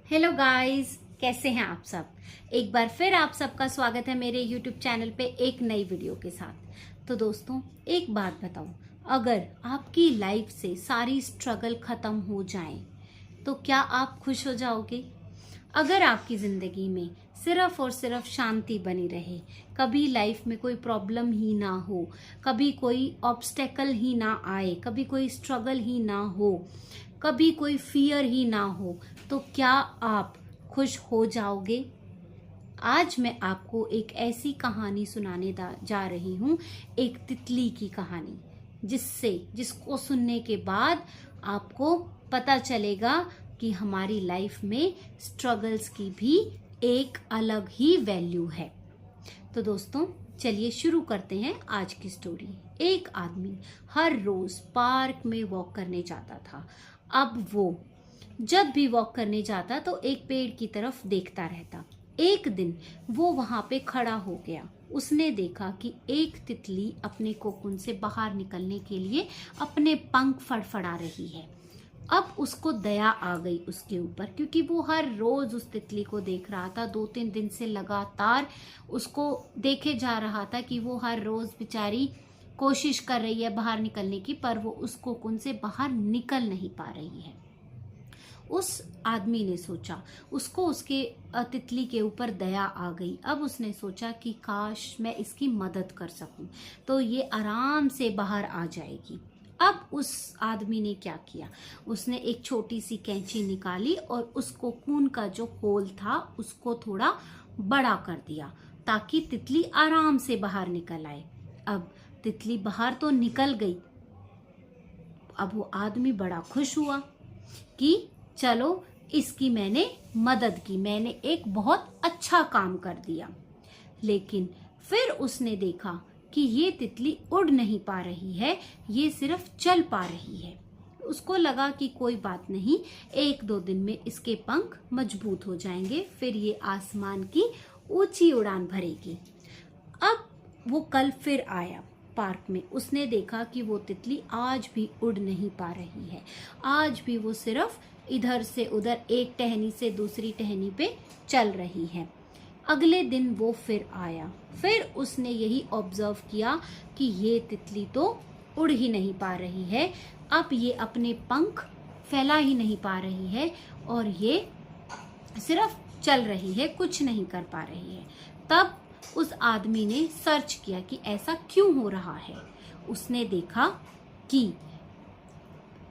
Hello guys, कैसे हैं आप सब। एक बार फिर आप सबका स्वागत है मेरे यूट्यूब चैनल पे एक नई वीडियो के साथ। तो दोस्तों, एक बात बताओ, अगर आपकी लाइफ से सारी स्ट्रगल खत्म हो जाए तो क्या आप खुश हो जाओगे? अगर आपकी जिंदगी में सिर्फ और सिर्फ शांति बनी रहे, कभी लाइफ में कोई प्रॉब्लम ही ना हो, कभी कोई ऑब्स्टेकल ही ना आए, कभी कोई स्ट्रगल ही ना हो, कभी कोई फियर ही ना हो, तो क्या आप खुश हो जाओगे? आज मैं आपको एक ऐसी कहानी सुनाने जा रही हूँ, एक तितली की कहानी, जिसको सुनने के बाद आपको पता चलेगा कि हमारी लाइफ में स्ट्रगल्स की भी एक अलग ही वैल्यू है। तो दोस्तों, चलिए शुरू करते हैं आज की स्टोरी। एक आदमी हर रोज पार्क में वॉक करने जाता था। अब वो जब भी वॉक करने जाता तो एक पेड़ की तरफ देखता रहता। एक दिन वो वहां पे खड़ा हो गया। उसने देखा कि एक तितली अपने कोकून से बाहर निकलने के लिए अपने पंख फड़फड़ा रही है। अब उसको दया आ गई उसके ऊपर, क्योंकि वो हर रोज उस तितली को देख रहा था। 2-3 दिन से लगातार उसको देखे जा रहा था कि वो हर रोज बेचारी कोशिश कर रही है बाहर निकलने की, पर वो उस कोकून से बाहर निकल नहीं पा रही है। उस आदमी ने सोचा, उसको उसके तितली के ऊपर दया आ गई। अब उसने सोचा कि काश मैं इसकी मदद कर सकूं तो ये आराम से बाहर आ जाएगी। अब उस आदमी ने क्या किया, उसने एक छोटी सी कैंची निकाली और उस कोकून का जो होल था उसको थोड़ा बड़ा कर दिया ताकि तितली आराम से बाहर निकल आए। अब तितली बाहर तो निकल गई। अब वो आदमी बड़ा खुश हुआ कि चलो, इसकी मैंने मदद की, मैंने एक बहुत अच्छा काम कर दिया। लेकिन फिर उसने देखा कि ये तितली उड़ नहीं पा रही है, ये सिर्फ चल पा रही है। उसको लगा कि कोई बात नहीं, 1-2 दिन में इसके पंख मजबूत हो जाएंगे, फिर ये आसमान की ऊंची उड़ान भरेगी। अब वो कल फिर आया पार्क में। उसने देखा कि वो तितली आज भी उड़ नहीं पा रही है। आज भी वो सिर्फ इधर से उधर एक टहनी से दूसरी टहनी पे चल रही है। अगले दिन वो फिर आया। फिर उसने यही ऑब्जर्व किया कि ये तितली तो उड़ ही नहीं पा रही है, अब ये अपने पंख फैला ही नहीं पा रही है और ये सिर्फ चल रही है, कुछ नहीं कर पा रही है। तब उस आदमी ने सर्च किया कि ऐसा क्यों हो रहा है। उसने देखा कि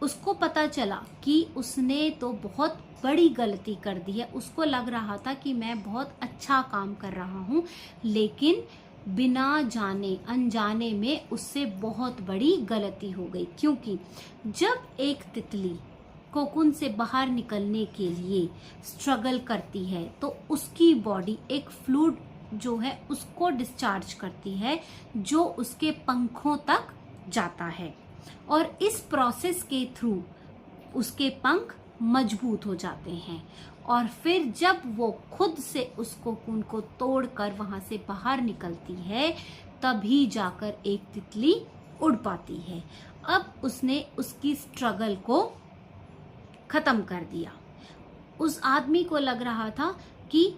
उसको पता चला कि उसने तो बहुत बड़ी गलती कर दी है। उसको लग रहा था कि मैं बहुत अच्छा काम कर रहा हूँ, लेकिन बिना जाने अनजाने में उससे बहुत बड़ी गलती हो गई। क्योंकि जब एक तितली कोकून से बाहर निकलने के लिए स्ट्रगल करती है तो उसकी बॉडी एक फ्लूइड जो है उसको डिस्चार्ज करती है, जो उसके पंखों तक जाता है और इस प्रोसेस के थ्रू उसके पंख मजबूत हो जाते हैं। और फिर जब वो खुद से उस कोकून को तोड़कर वहां से बाहर निकलती है, तभी जाकर एक तितली उड़ पाती है। अब उसने उसकी स्ट्रगल को खत्म कर दिया। उस आदमी को लग रहा था कि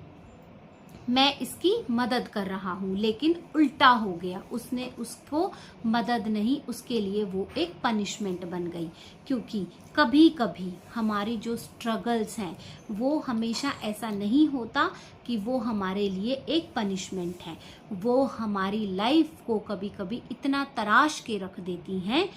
मैं इसकी मदद कर रहा हूँ, लेकिन उल्टा हो गया। उसने उसको मदद नहीं, उसके लिए वो एक पनिशमेंट बन गई। क्योंकि कभी कभी हमारी जो स्ट्रगल्स हैं वो हमेशा ऐसा नहीं होता कि वो हमारे लिए एक पनिशमेंट है। वो हमारी लाइफ को कभी कभी इतना तराश के रख देती हैं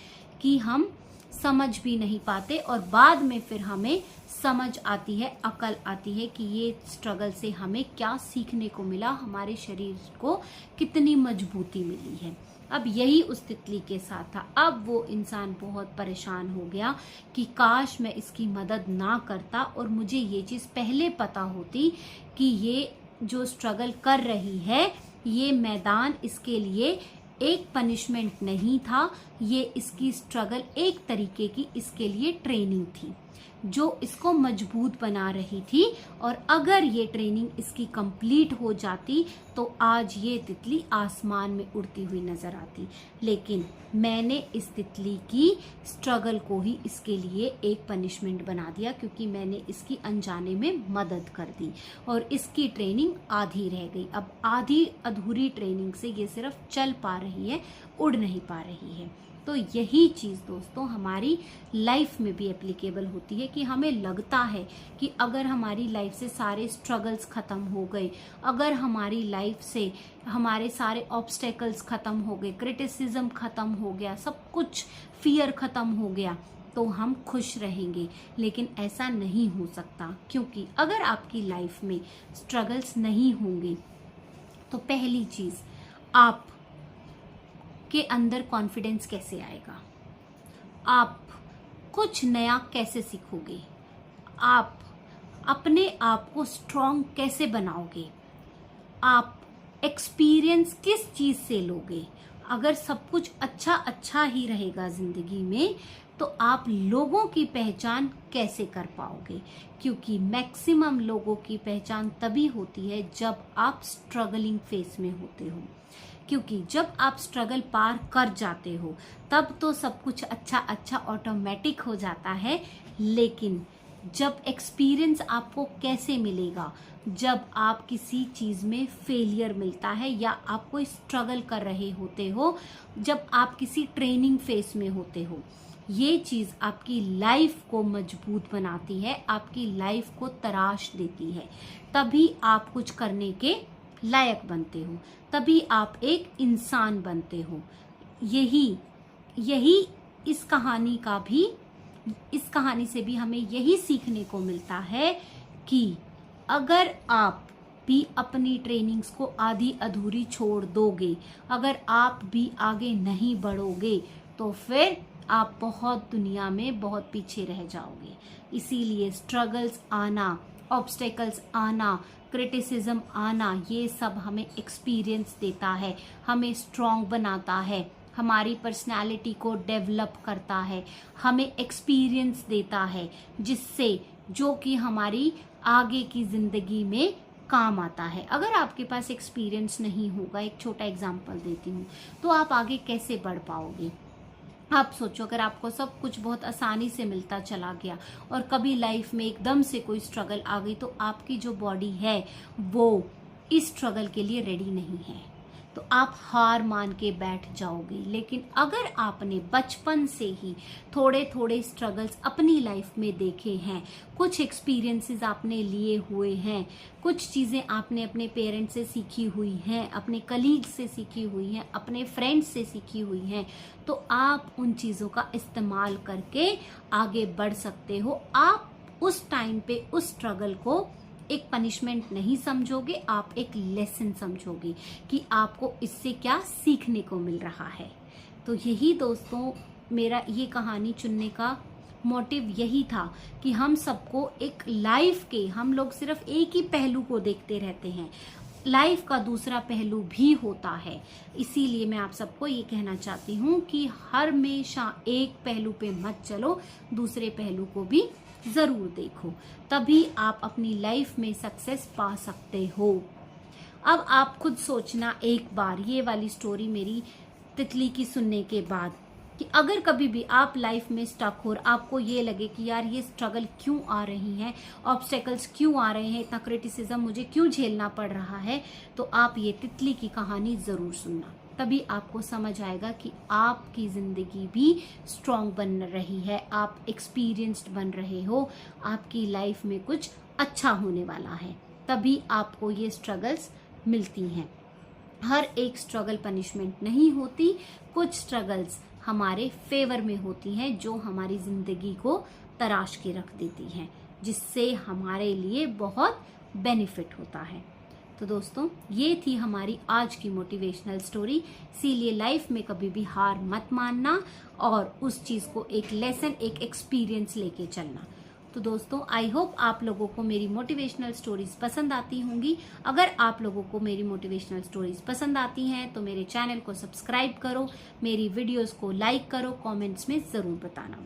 कि हम समझ भी नहीं पाते और बाद में फिर हमें समझ आती है, अकल आती है कि ये स्ट्रगल से हमें क्या सीखने को मिला, हमारे शरीर को कितनी मजबूती मिली है। अब यही उस तितली के साथ था। अब वो इंसान बहुत परेशान हो गया कि काश मैं इसकी मदद ना करता और मुझे ये चीज़ पहले पता होती कि ये जो स्ट्रगल कर रही है, ये मैदान इसके लिए एक पनिशमेंट नहीं था, ये इसकी स्ट्रगल एक तरीके की इसके लिए ट्रेनिंग थी जो इसको मजबूत बना रही थी। और अगर ये ट्रेनिंग इसकी कंप्लीट हो जाती तो आज ये तितली आसमान में उड़ती हुई नजर आती। लेकिन मैंने इस तितली की स्ट्रगल को ही इसके लिए एक पनिशमेंट बना दिया, क्योंकि मैंने इसकी अनजाने में मदद कर दी और इसकी ट्रेनिंग आधी रह गई। अब आधी अधूरी ट्रेनिंग से ये सिर्फ चल पा रही है, उड़ नहीं पा रही है। तो यही चीज़ दोस्तों हमारी लाइफ में भी एप्लीकेबल होती है कि हमें लगता है कि अगर हमारी लाइफ से सारे स्ट्रगल्स ख़त्म हो गए, अगर हमारी लाइफ से हमारे सारे ऑब्स्टेकल्स ख़त्म हो गए, क्रिटिसिज्म ख़त्म हो गया, सब कुछ फियर ख़त्म हो गया, तो हम खुश रहेंगे। लेकिन ऐसा नहीं हो सकता, क्योंकि अगर आपकी लाइफ में स्ट्रगल्स नहीं होंगे तो पहली चीज़, आप के अंदर कॉन्फिडेंस कैसे आएगा, आप कुछ नया कैसे सीखोगे, आप अपने आप को स्ट्रॉन्ग कैसे बनाओगे, आप एक्सपीरियंस किस चीज़ से लोगे। अगर सब कुछ अच्छा अच्छा ही रहेगा ज़िंदगी में तो आप लोगों की पहचान कैसे कर पाओगे, क्योंकि मैक्सिमम लोगों की पहचान तभी होती है जब आप स्ट्रगलिंग फेस में होते हो। क्योंकि जब आप स्ट्रगल पार कर जाते हो तब तो सब कुछ अच्छा अच्छा ऑटोमेटिक हो जाता है। लेकिन जब एक्सपीरियंस आपको कैसे मिलेगा, जब आप किसी चीज़ में फेलियर मिलता है या आप कोई स्ट्रगल कर रहे होते हो, जब आप किसी ट्रेनिंग फेस में होते हो, ये चीज़ आपकी लाइफ को मजबूत बनाती है, आपकी लाइफ को तराश देती है। तभी आप कुछ करने के लायक बनते हो, तभी आप एक इंसान बनते हो। यही इस कहानी से भी हमें यही सीखने को मिलता है कि अगर आप भी अपनी ट्रेनिंग्स को आधी अधूरी छोड़ दोगे, अगर आप भी आगे नहीं बढ़ोगे, तो फिर आप बहुत दुनिया में बहुत पीछे रह जाओगे। इसीलिए स्ट्रगल्स आना, ऑब्स्टेकल्स आना, क्रिटिसिज्म आना, ये सब हमें एक्सपीरियंस देता है, हमें स्ट्रॉन्ग बनाता है, हमारी पर्सनालिटी को डेवलप करता है, हमें एक्सपीरियंस देता है, जिससे जो कि हमारी आगे की ज़िंदगी में काम आता है। अगर आपके पास एक्सपीरियंस नहीं होगा, एक छोटा एग्जांपल देती हूँ, तो आप आगे कैसे बढ़ पाओगे। आप सोचो, अगर आपको सब कुछ बहुत आसानी से मिलता चला गया और कभी लाइफ में एकदम से कोई स्ट्रगल आ गई, तो आपकी जो बॉडी है वो इस स्ट्रगल के लिए रेडी नहीं है, तो आप हार मान के बैठ जाओगे। लेकिन अगर आपने बचपन से ही थोड़े थोड़े स्ट्रगल्स अपनी लाइफ में देखे हैं, कुछ एक्सपीरियंसेस आपने लिए हुए हैं, कुछ चीज़ें आपने अपने पेरेंट्स से सीखी हुई हैं, अपने कलीग से सीखी हुई हैं, अपने फ्रेंड्स से सीखी हुई हैं, तो आप उन चीज़ों का इस्तेमाल करके आगे बढ़ सकते हो। आप उस टाइम पे उस स्ट्रगल को एक पनिशमेंट नहीं समझोगे, आप एक लेसन समझोगे कि आपको इससे क्या सीखने को मिल रहा है। तो यही दोस्तों मेरा ये कहानी चुनने का मोटिव यही था कि हम सबको एक लाइफ के, हम लोग सिर्फ एक ही पहलू को देखते रहते हैं, लाइफ का दूसरा पहलू भी होता है। इसीलिए मैं आप सबको ये कहना चाहती हूँ कि हमेशा एक पहलू पे मत चलो, दूसरे पहलू को भी जरूर देखो, तभी आप अपनी लाइफ में सक्सेस पा सकते हो। अब आप खुद सोचना एक बार, ये वाली स्टोरी मेरी तितली की सुनने के बाद, कि अगर कभी भी आप लाइफ में स्टक हो और आपको ये लगे कि यार ये स्ट्रगल क्यों आ रही हैं, ऑब्स्टेकल्स क्यों आ रहे हैं, इतना क्रिटिसिज्म मुझे क्यों झेलना पड़ रहा है, तो आप ये तितली की कहानी जरूर सुनना। तभी आपको समझ आएगा कि आपकी ज़िंदगी भी स्ट्रॉन्ग बन रही है, आप एक्सपीरियंस्ड बन रहे हो, आपकी लाइफ में कुछ अच्छा होने वाला है, तभी आपको ये स्ट्रगल्स मिलती हैं। हर एक स्ट्रगल पनिशमेंट नहीं होती, कुछ स्ट्रगल्स हमारे फेवर में होती हैं जो हमारी ज़िंदगी को तराश के रख देती हैं, जिससे हमारे लिए बहुत बेनिफिट होता है। तो दोस्तों ये थी हमारी आज की मोटिवेशनल स्टोरी। इसीलिए लाइफ में कभी भी हार मत मानना और उस चीज़ को एक लेसन, एक एक्सपीरियंस लेके चलना। तो दोस्तों आई होप आप लोगों को मेरी मोटिवेशनल स्टोरीज पसंद आती होंगी। अगर आप लोगों को मेरी मोटिवेशनल स्टोरीज पसंद आती हैं तो मेरे चैनल को सब्सक्राइब करो, मेरी वीडियोस को लाइक करो, कमेंट्स में ज़रूर बताना।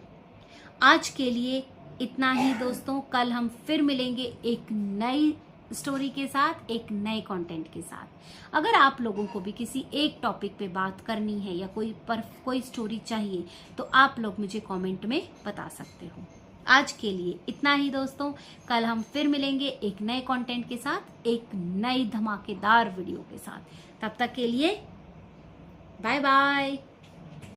आज के लिए इतना ही दोस्तों, कल हम फिर मिलेंगे एक नई स्टोरी के साथ, एक नए कंटेंट के साथ। अगर आप लोगों को भी किसी एक टॉपिक पे बात करनी है या कोई स्टोरी चाहिए तो आप लोग मुझे कमेंट में बता सकते हो। आज के लिए इतना ही दोस्तों, कल हम फिर मिलेंगे एक नए कंटेंट के साथ, एक नई धमाकेदार वीडियो के साथ। तब तक के लिए बाय बाय।